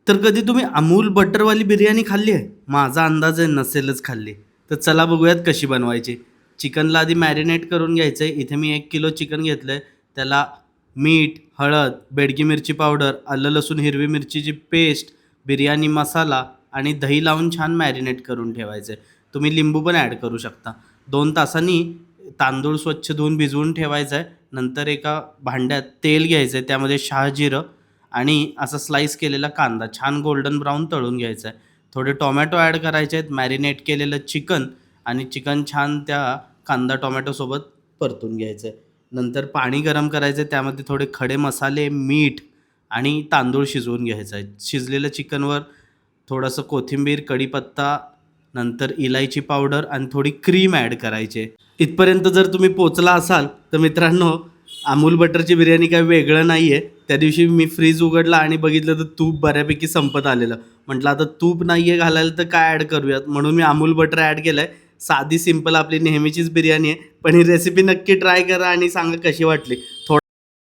तर कधी तुम्ही अमूल बटरवाली बिर्याणी खाल्ली आहे? माझा अंदाज आहे नसेलच खाल्ली. तर चला बघूयात कशी बनवायची. चिकनला आधी मॅरिनेट करून घ्यायचं आहे. इथे मी 1 किलो चिकन घेतलं आहे. त्याला मीठ, हळद, बेडगी मिरची पावडर, आलं लसूण हिरवी मिरचीची पेस्ट, बिर्याणी मसाला आणि दही लावून छान मॅरिनेट करून ठेवायचं आहे. तुम्ही लिंबू पण ॲड करू शकता. 2 तासांनी तांदूळ स्वच्छ धुवून भिजवून ठेवायचा आहे. नंतर एका भांड्यात तेल घ्यायचं आहे. त्यामध्ये शहाजिरं आणि असा स्लाइस केलेला कांदा छान गोल्डन ब्राऊन तळून घ्यायचा आहे. थोडे टोमॅटो ॲड करायचे आहेत. मॅरिनेट केलेलं चिकन आणि चिकन छान त्या कांदा टोमॅटोसोबत परतून घ्यायचं आहे. नंतर पाणी गरम करायचं आहे. त्यामध्ये थोडे खडे मसाले, मीठ आणि तांदूळ शिजवून घ्यायचं आहे. शिजलेल्या चिकनवर थोडंसं कोथिंबीर, कढीपत्ता, नंतर इलायची पावडर आणि थोडी क्रीम ॲड करायची आहे. इथपर्यंत जर तुम्ही पोचला असाल तर मित्रांनो, अमूल बटरची बिर्याणी काही वेगळं नाही आहे. त्या दिवशी मी फ्रीज उघडला आणि बघितलं तर तूप बऱ्यापैकी संपत आलेलं. म्हटलं आता तूप नाही आहे घालायला तर काय ॲड करूयात, म्हणून मी अमूल बटर ॲड केलं आहे. साधी सिंपल आपली नेहमीचीच बिर्याणी आहे. पण ही रेसिपी नक्की ट्राय करा आणि सांगा कशी वाटली.